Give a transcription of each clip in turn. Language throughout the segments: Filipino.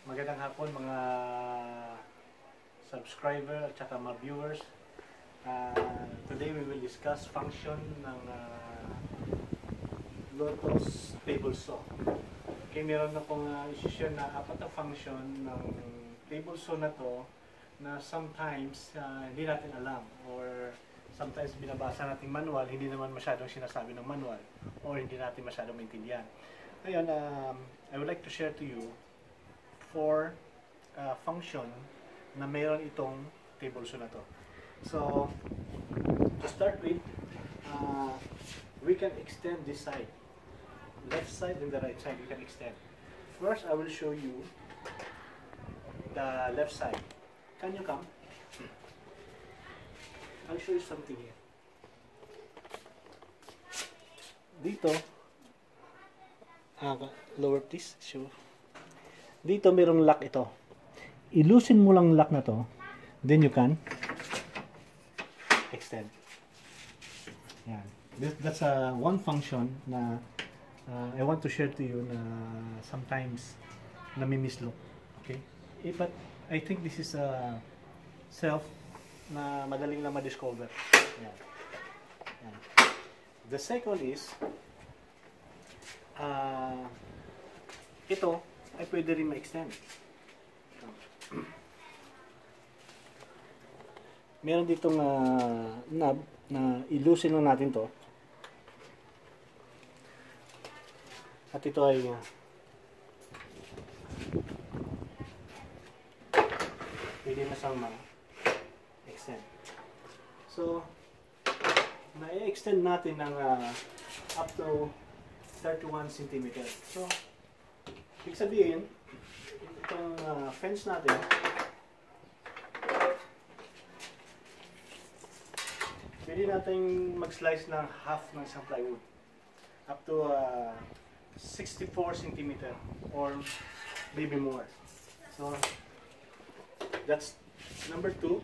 Magandang hapon mga subscriber at saka mga viewers. Today we will discuss function ng Lotus table saw. Okay, meron akong isi-share na apat na function ng table saw na to na sometimes hindi natin alam, or sometimes binabasa natin manual, hindi naman masyadong sinasabi ng manual, or hindi natin masyadong maintindihan. Ngayon, I would like to share to you 4 function na mayroon itong table saw na to. So, to start with, we can extend this side. Left side and the right side we can extend. First, I will show you the left side. Can you come? I'll show you something here. Dito, lower please, show. Dito mayroong lock ito. Ilusin mo lang lock na to, then you can extend. Yan. That's one function na I want to share to you na sometimes nami-mislook. Okay? But I think this is a self na madaling lang ma-discover. Yan. Yan. The second is ito ay pwede rin ma-extend. Meron ditong knob na ilusin lang natin to. At ito ay pwede na siyang ma-extend. So, na-extend natin ng up to 31 cm. So, ibig sabihin, itong fence natin, pwede natin mag-slice ng half ng isang plywood. Up to 64 cm or maybe more. So, that's number 2.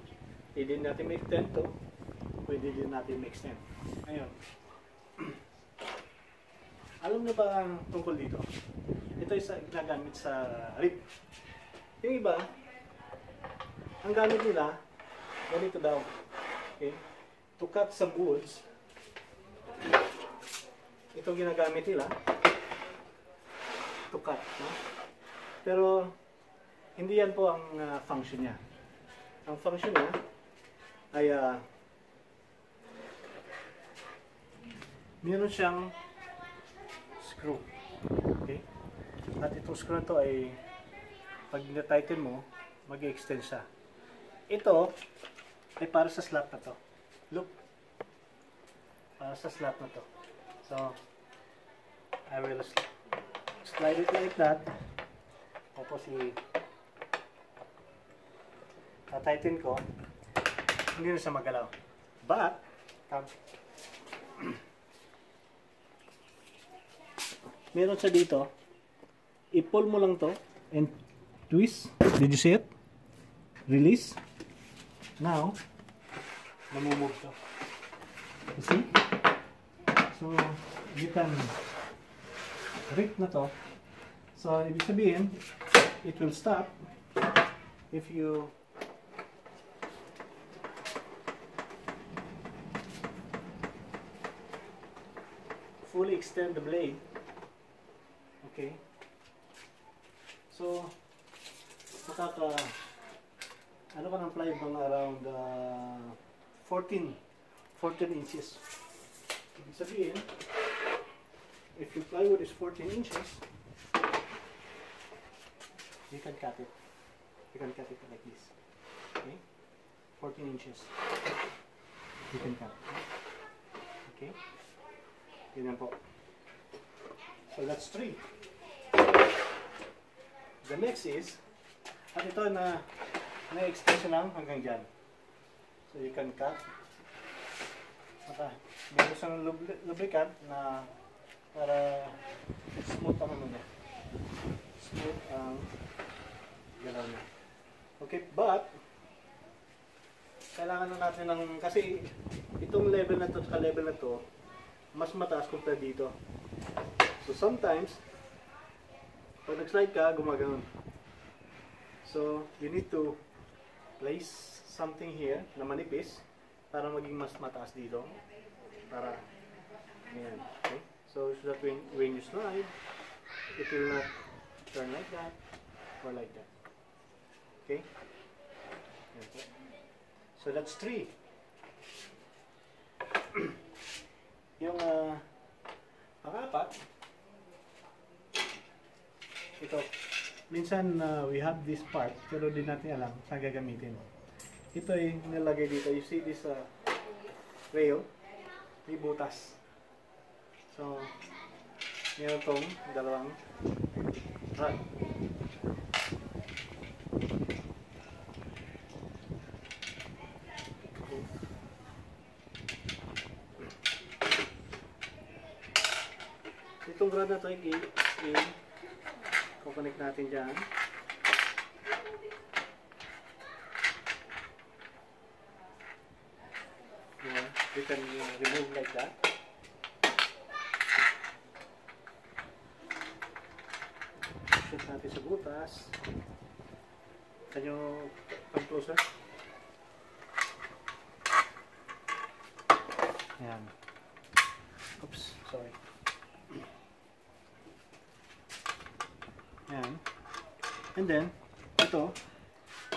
Pwede natin ma-extend to. Pwede din natin ma-extend. Ayun. Alam na ba ang tungkol dito? Ito ay ginagamit sa rip. Yung iba, ang gamit nila, ganito daw. Okay? To cut some woods, ito ginagamit nila. To cut. No? Pero, hindi yan po ang function niya. Ang function niya ay meron siyang screw. Okay? At itong screw na to ay pag na-tighten mo, mag-extend siya. Ito ay para sa slot na to. Look. Para sa slot na to. So, I will slide it like that. Tapos tighten ko. Hindi na siya magalaw. But, meron siya dito. I-pull mo lang to and twist. Did you see it? Release. Now, namumove to. You see? So, you can rip na to. So, ibig sabihin, it will stop if you fully extend the blade. Okay. So, ano ka ng plywood bang around 14 inches. Ibig sabihin, if your plywood is 14 inches, you can cut it. You can cut it like this. Okay? 14 inches. You can cut. Okay? Ganyan po. So that's 3. The next is, at ito na-extension lang hanggang dyan. So you can cut. Meron siyang lubricant na para smooth ang ano niya. Smooth ang galaw niya. Okay, but kailangan na natin ng, kasi itong level na to at level na to mas mataas compared dito. So sometimes pag nag-slide ka, gumagano'n. So, you need to place something here na manipis para maging mas mataas dito. Para, ayan, okay? So that when you slide, it will not turn like that or like that. Okay? Okay. So that's 3. Yung pang-apat, ito. Minsan we have this part pero di natin alam saan gagamitin. Ito ay nilagay dito. You see this rail? May butas. So, meron itong dalawang rod. Itong rod na ito ay kukonek natin dyan. Yeah, we can remove like that. Shoot natin sa butas. Can you come closer? Ayan. Oops, sorry. Ayan. And then, ito,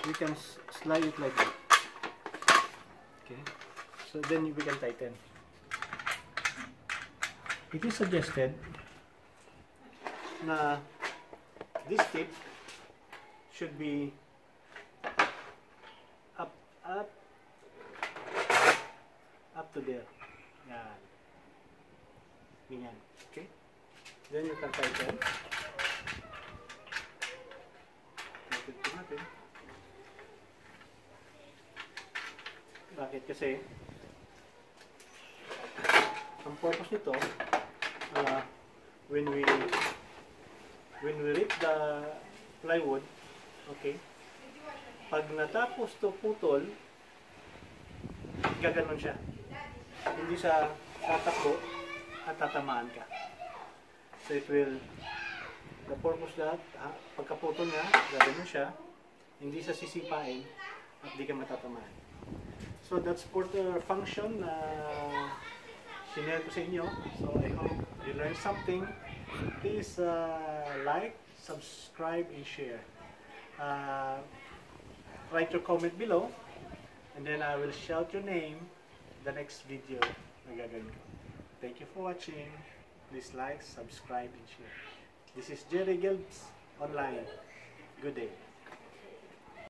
we can slide it like that. Okay. So then we can tighten. It is suggested na this tip should be up to there. Yan. Ganyan. Okay? Then you can tighten. Tighten po natin. Bakit? Kasi ang purpose nito, when we rip the plywood, okay, pag natapos to putol, gaganon siya. Hindi siya tatakbo at tatamaan ka. So it will, the purpose that, pagkaputol niya, gaganon siya, hindi siya sisipain at di ka matatamaan. So that's for the function na sinare ko sa inyo. So I hope you learned something. Please like, subscribe, and share. Write your comment below, and then I will shout your name the next video na gagawin ko. Thank you for watching. Please like, subscribe, and share. This is Jerry Gilbs Online. Good day.